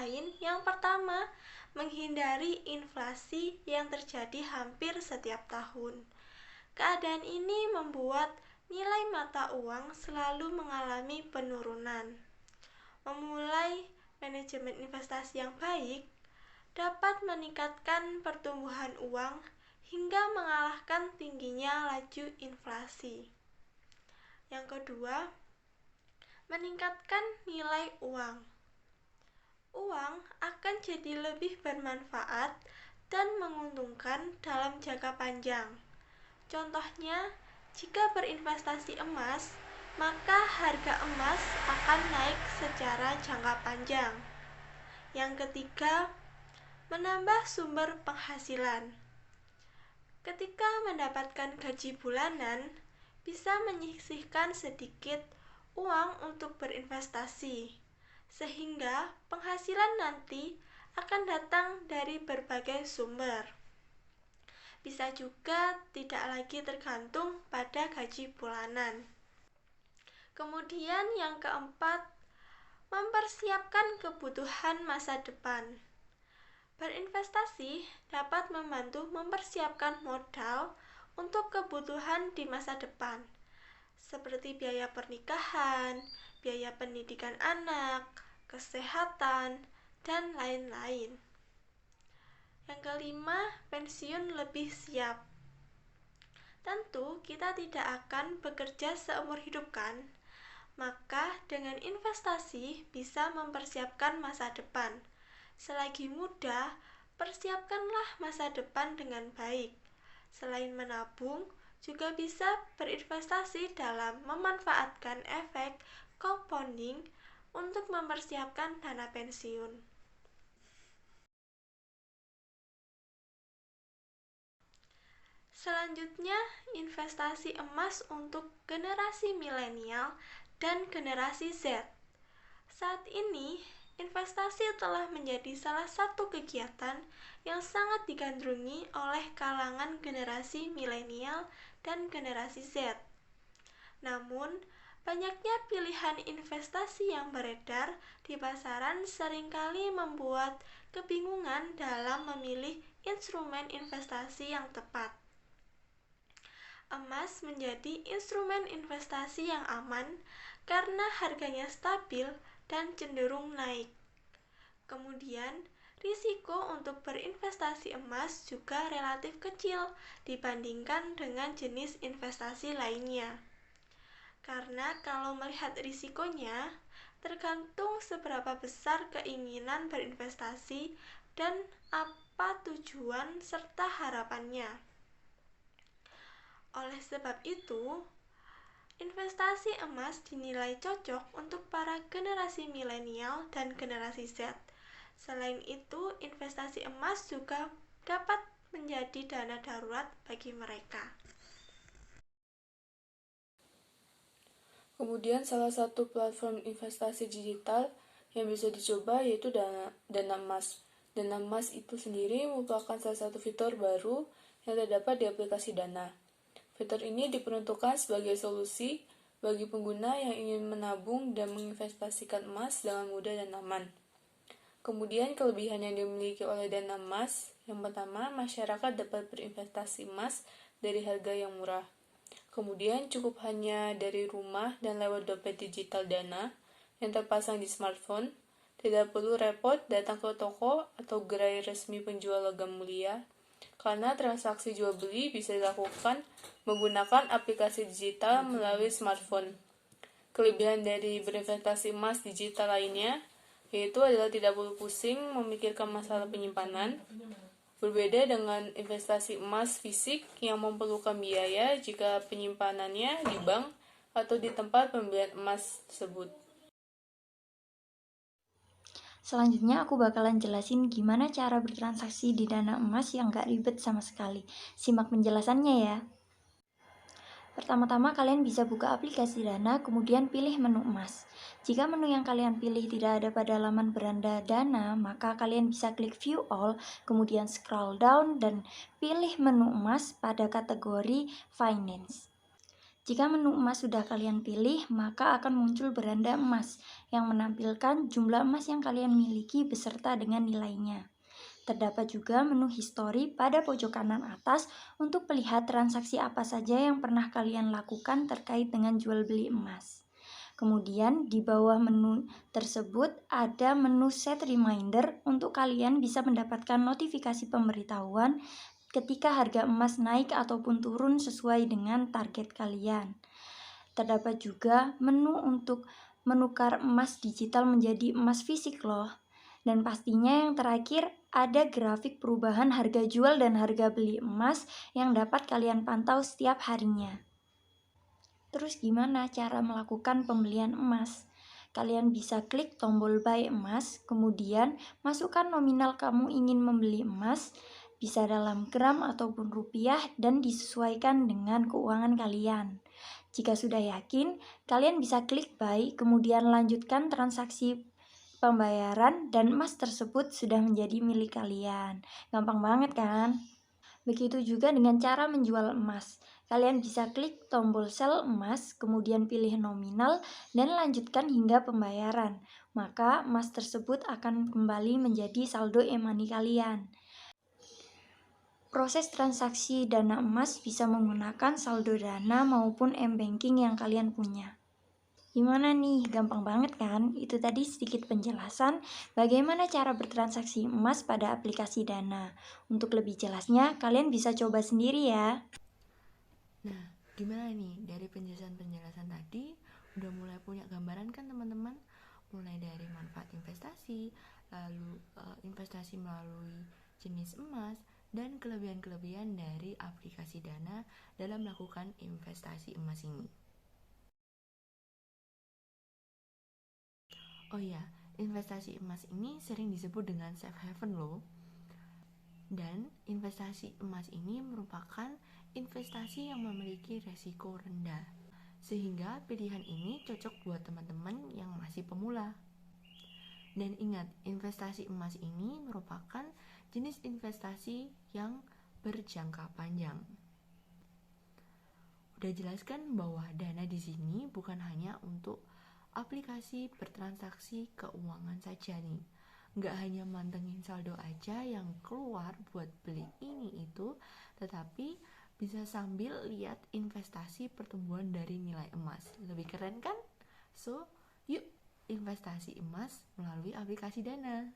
lain, yang pertama, menghindari inflasi yang terjadi hampir setiap tahun. Keadaan ini membuat nilai mata uang selalu mengalami penurunan. Memulai manajemen investasi yang baik dapat meningkatkan pertumbuhan uang hingga mengalahkan tingginya laju inflasi. Yang kedua, meningkatkan nilai uang. Uang akan jadi lebih bermanfaat dan menguntungkan dalam jangka panjang. Contohnya, jika berinvestasi emas, maka harga emas akan naik secara jangka panjang. Yang ketiga, menambah sumber penghasilan. Ketika mendapatkan gaji bulanan, bisa menyisihkan sedikit uang untuk berinvestasi, sehingga penghasilan nanti akan datang dari berbagai sumber. Bisa juga tidak lagi tergantung pada gaji bulanan. Kemudian yang keempat, mempersiapkan kebutuhan masa depan. Berinvestasi dapat membantu mempersiapkan modal untuk kebutuhan di masa depan, seperti biaya pernikahan, biaya pendidikan anak, kesehatan, dan lain-lain. Yang kelima, pensiun lebih siap. Tentu kita tidak akan bekerja seumur hidup kan? Maka dengan investasi bisa mempersiapkan masa depan. Selagi muda, persiapkanlah masa depan dengan baik. Selain menabung, juga bisa berinvestasi dalam memanfaatkan efek compounding untuk mempersiapkan dana pensiun. Selanjutnya, investasi emas untuk generasi milenial dan generasi Z. Saat ini, investasi telah menjadi salah satu kegiatan yang sangat digandrungi oleh kalangan generasi milenial dan generasi Z. Namun, banyaknya pilihan investasi yang beredar di pasaran seringkali membuat kebingungan dalam memilih instrumen investasi yang tepat. Emas menjadi instrumen investasi yang aman karena harganya stabil dan cenderung naik. Kemudian, risiko untuk berinvestasi emas juga relatif kecil dibandingkan dengan jenis investasi lainnya. Karena kalau melihat risikonya, tergantung seberapa besar keinginan berinvestasi dan apa tujuan serta harapannya. Oleh sebab itu, investasi emas dinilai cocok untuk para generasi milenial dan generasi Z. Selain itu, investasi emas juga dapat menjadi dana darurat bagi mereka. Kemudian salah satu platform investasi digital yang bisa dicoba yaitu Dana Emas. Dana Emas itu sendiri merupakan salah satu fitur baru yang terdapat di aplikasi Dana. Fitur ini diperuntukkan sebagai solusi bagi pengguna yang ingin menabung dan menginvestasikan emas dengan mudah dan aman. Kemudian kelebihan yang dimiliki oleh Dana Emas, yang pertama, masyarakat dapat berinvestasi emas dari harga yang murah. Kemudian cukup hanya dari rumah dan lewat dompet digital Dana yang terpasang di smartphone, tidak perlu repot datang ke toko atau gerai resmi penjual logam mulia, karena transaksi jual beli bisa dilakukan menggunakan aplikasi digital melalui smartphone. Kelebihan dari berinvestasi emas digital lainnya yaitu adalah tidak perlu pusing memikirkan masalah penyimpanan, berbeda dengan investasi emas fisik yang memerlukan biaya jika penyimpanannya di bank atau di tempat pembelian emas tersebut. Selanjutnya aku bakalan jelasin gimana cara bertransaksi di Dana Emas yang gak ribet sama sekali. Simak penjelasannya ya. Pertama-tama kalian bisa buka aplikasi Dana, kemudian pilih menu emas. Jika menu yang kalian pilih tidak ada pada laman beranda Dana, maka kalian bisa klik View All, kemudian scroll down dan pilih menu emas pada kategori Finance. Jika menu emas sudah kalian pilih, maka akan muncul beranda emas yang menampilkan jumlah emas yang kalian miliki beserta dengan nilainya. Terdapat juga menu histori pada pojok kanan atas untuk melihat transaksi apa saja yang pernah kalian lakukan terkait dengan jual beli emas. Kemudian di bawah menu tersebut ada menu set reminder untuk kalian bisa mendapatkan notifikasi pemberitahuan ketika harga emas naik ataupun turun sesuai dengan target kalian. Terdapat juga menu untuk menukar emas digital menjadi emas fisik loh. Dan pastinya yang terakhir ada grafik perubahan harga jual dan harga beli emas yang dapat kalian pantau setiap harinya. Terus gimana cara melakukan pembelian emas? Kalian bisa klik tombol buy emas, kemudian masukkan nominal kamu ingin membeli emas, bisa dalam gram ataupun rupiah dan disesuaikan dengan keuangan kalian. Jika sudah yakin, kalian bisa klik buy, kemudian lanjutkan transaksi pembayaran dan emas tersebut sudah menjadi milik kalian. Gampang banget kan? Begitu juga dengan cara menjual emas. Kalian bisa klik tombol sell emas, kemudian pilih nominal, dan lanjutkan hingga pembayaran. Maka emas tersebut akan kembali menjadi saldo e-money kalian. Proses transaksi dana emas bisa menggunakan saldo dana maupun m-banking yang kalian punya. Gimana nih? Gampang banget kan? Itu tadi sedikit penjelasan bagaimana cara bertransaksi emas pada aplikasi Dana. Untuk lebih jelasnya, kalian bisa coba sendiri ya. Nah, gimana nih dari penjelasan-penjelasan tadi? Udah mulai punya gambaran kan teman-teman? Mulai dari manfaat investasi, lalu investasi melalui jenis emas, dan kelebihan-kelebihan dari aplikasi Dana dalam melakukan investasi emas ini. Oh iya, investasi emas ini sering disebut dengan safe haven loh. Dan investasi emas ini merupakan investasi yang memiliki resiko rendah. Sehingga pilihan ini cocok buat teman-teman yang masih pemula. Dan ingat, investasi emas ini merupakan jenis investasi yang berjangka panjang. Udah jelaskan bahwa Dana di sini bukan hanya untuk aplikasi bertransaksi keuangan saja nih. Nggak hanya mantengin saldo aja yang keluar buat beli ini itu, tetapi bisa sambil lihat investasi pertumbuhan dari nilai emas. Lebih keren kan? So, yuk investasi emas melalui aplikasi Dana.